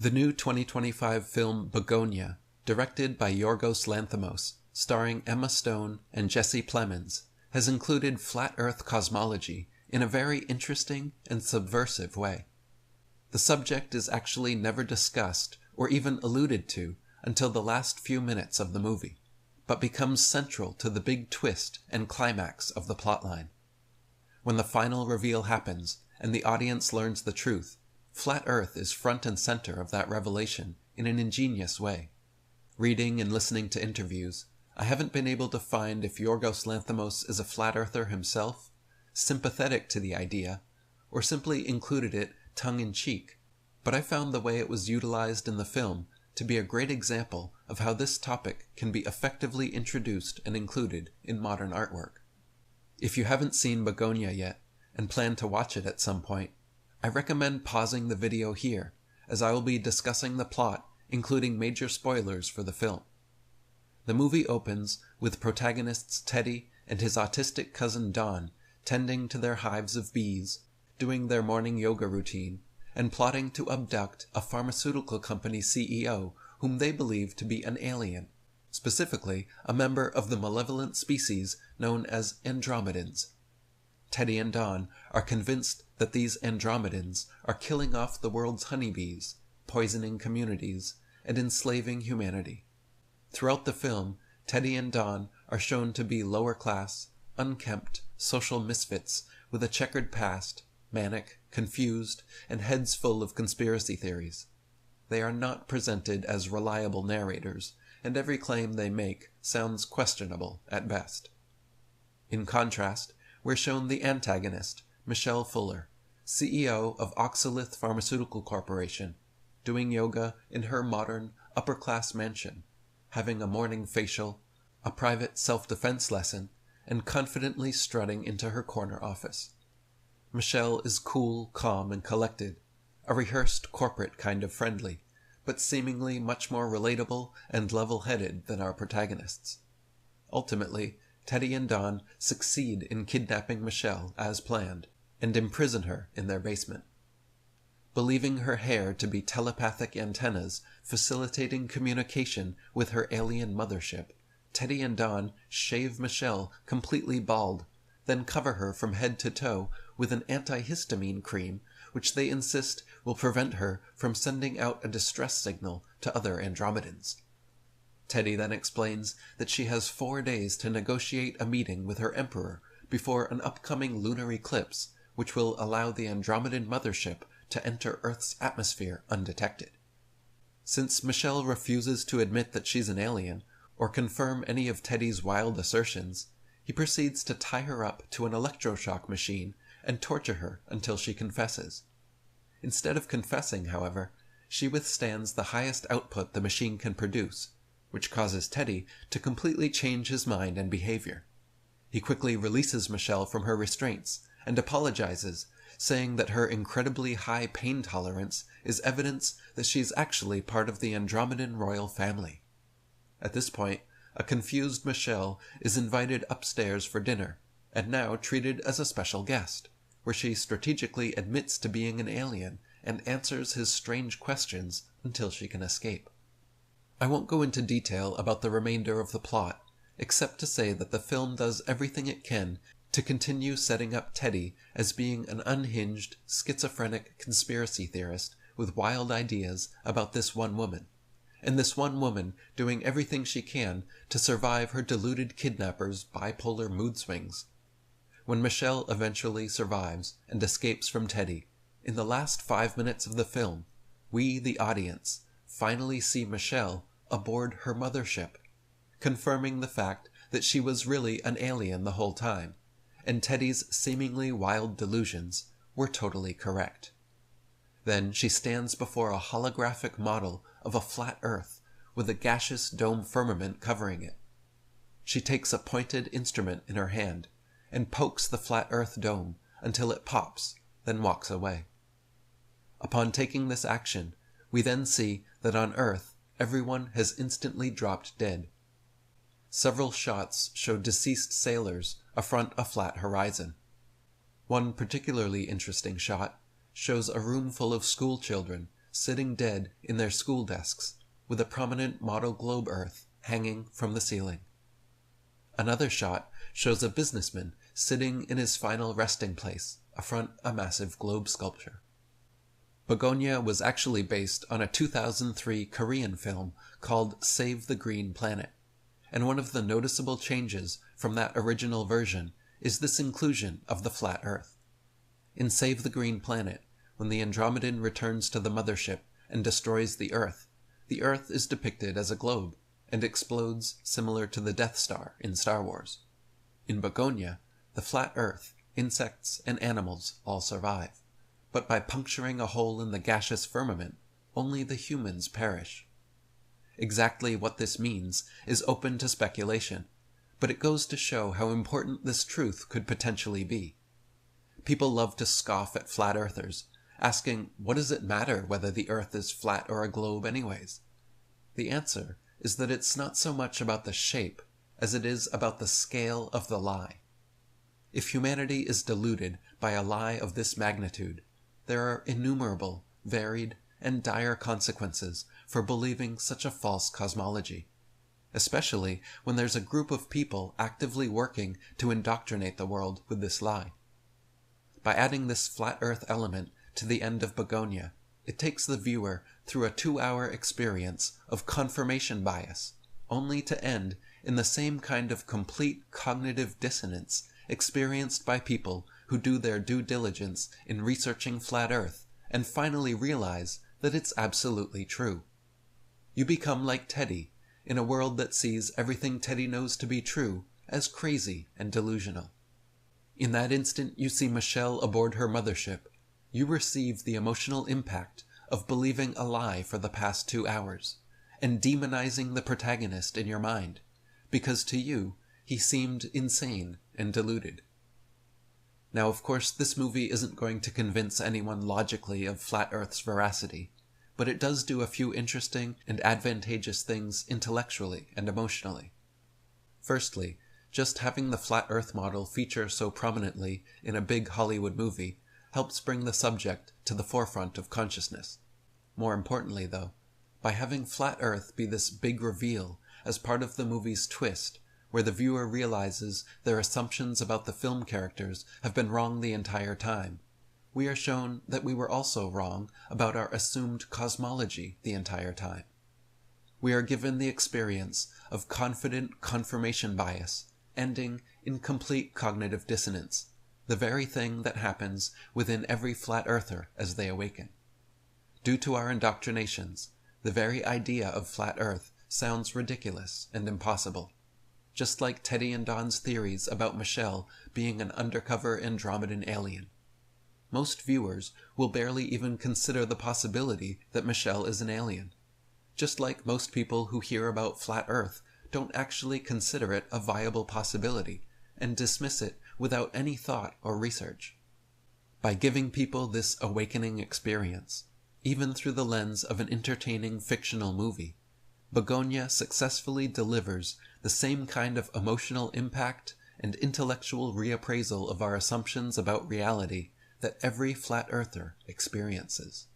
The new 2025 film Bugonia, directed by Yorgos Lanthimos, starring Emma Stone and Jesse Plemons, has included flat Earth cosmology in a very interesting and subversive way. The subject is actually never discussed or even alluded to until the last few minutes of the movie, but becomes central to the big twist and climax of the plotline. When the final reveal happens and the audience learns the truth, Flat Earth is front and center of that revelation in an ingenious way. Reading and listening to interviews, I haven't been able to find if Yorgos Lanthimos is a flat earther himself, sympathetic to the idea, or simply included it tongue-in-cheek, but I found the way it was utilized in the film to be a great example of how this topic can be effectively introduced and included in modern artwork. If you haven't seen Bugonia yet, and plan to watch it at some point, I recommend pausing the video here, as I will be discussing the plot, including major spoilers for the film. The movie opens with protagonists Teddy and his autistic cousin Don tending to their hives of bees, doing their morning yoga routine, and plotting to abduct a pharmaceutical company CEO whom they believe to be an alien, specifically a member of the malevolent species known as Andromedans. Teddy and Don are convinced that these Andromedans are killing off the world's honeybees, poisoning communities, and enslaving humanity. Throughout the film, Teddy and Don are shown to be lower class, unkempt, social misfits with a checkered past, manic, confused, and heads full of conspiracy theories. They are not presented as reliable narrators, and every claim they make sounds questionable at best. In contrast, we're shown the antagonist, Michelle Fuller, CEO of Oxalith Pharmaceutical Corporation, doing yoga in her modern, upper-class mansion, having a morning facial, a private self-defense lesson, and confidently strutting into her corner office. Michelle is cool, calm, and collected, a rehearsed corporate kind of friendly, but seemingly much more relatable and level-headed than our protagonists. Ultimately, Teddy and Don succeed in kidnapping Michelle as planned, and imprison her in their basement. Believing her hair to be telepathic antennas facilitating communication with her alien mothership, Teddy and Don shave Michelle completely bald, then cover her from head to toe with an antihistamine cream which they insist will prevent her from sending out a distress signal to other Andromedans. Teddy then explains that she has 4 days to negotiate a meeting with her emperor before an upcoming lunar eclipse, which will allow the Andromedan mothership to enter Earth's atmosphere undetected. Since Michelle refuses to admit that she's an alien, or confirm any of Teddy's wild assertions, he proceeds to tie her up to an electroshock machine and torture her until she confesses. Instead of confessing, however, she withstands the highest output the machine can produce, which causes Teddy to completely change his mind and behavior. He quickly releases Michelle from her restraints and apologizes, saying that her incredibly high pain tolerance is evidence that she's actually part of the Andromedan royal family. At this point, a confused Michelle is invited upstairs for dinner, and now treated as a special guest, where she strategically admits to being an alien and answers his strange questions until she can escape. I won't go into detail about the remainder of the plot, except to say that the film does everything it can to continue setting up Teddy as being an unhinged, schizophrenic conspiracy theorist with wild ideas about this one woman, and this one woman doing everything she can to survive her deluded kidnapper's bipolar mood swings. When Michelle eventually survives and escapes from Teddy, in the last 5 minutes of the film, we, the audience, finally see Michelle aboard her mothership, confirming the fact that she was really an alien the whole time, and Teddy's seemingly wild delusions were totally correct. Then she stands before a holographic model of a flat Earth with a gaseous dome firmament covering it. She takes a pointed instrument in her hand and pokes the flat Earth dome until it pops, then walks away. Upon taking this action, we then see that on Earth everyone has instantly dropped dead. Several shots show deceased sailors affront a flat horizon. One particularly interesting shot shows a room full of school children sitting dead in their school desks, with a prominent model globe Earth hanging from the ceiling. Another shot shows a businessman sitting in his final resting place affront a massive globe sculpture. Bugonia was actually based on a 2003 Korean film called Save the Green Planet, and one of the noticeable changes from that original version is this inclusion of the flat Earth. In Save the Green Planet, when the Andromedan returns to the mothership and destroys the Earth is depicted as a globe and explodes similar to the Death Star in Star Wars. In Bugonia, the flat Earth, insects, and animals all survive, but by puncturing a hole in the gaseous firmament, only the humans perish. Exactly what this means is open to speculation, but it goes to show how important this truth could potentially be. People love to scoff at flat earthers, asking, what does it matter whether the Earth is flat or a globe anyways? The answer is that it's not so much about the shape as it is about the scale of the lie. If humanity is deluded by a lie of this magnitude, there are innumerable, varied, and dire consequences for believing such a false cosmology, especially when there's a group of people actively working to indoctrinate the world with this lie. By adding this flat Earth element to the end of Bugonia, it takes the viewer through a 2-hour experience of confirmation bias, only to end in the same kind of complete cognitive dissonance experienced by people who do their due diligence in researching flat Earth and finally realize that it's absolutely true. You become like Teddy in a world that sees everything Teddy knows to be true as crazy and delusional. In that instant you see Michelle aboard her mothership, you receive the emotional impact of believing a lie for the past 2 hours, and demonizing the protagonist in your mind, because to you, he seemed insane and deluded. Now, of course, this movie isn't going to convince anyone logically of Flat Earth's veracity, but it does do a few interesting and advantageous things intellectually and emotionally. Firstly, just having the Flat Earth model feature so prominently in a big Hollywood movie helps bring the subject to the forefront of consciousness. More importantly, though, by having Flat Earth be this big reveal as part of the movie's twist, where the viewer realizes their assumptions about the film characters have been wrong the entire time, we are shown that we were also wrong about our assumed cosmology the entire time. We are given the experience of confident confirmation bias, ending in complete cognitive dissonance, the very thing that happens within every flat earther as they awaken. Due to our indoctrinations, the very idea of flat Earth sounds ridiculous and impossible, just like Teddy and Don's theories about Michelle being an undercover Andromedan alien. Most viewers will barely even consider the possibility that Michelle is an alien, just like most people who hear about flat Earth don't actually consider it a viable possibility and dismiss it without any thought or research. By giving people this awakening experience, even through the lens of an entertaining fictional movie, Bugonia successfully delivers the same kind of emotional impact and intellectual reappraisal of our assumptions about reality that every flat earther experiences.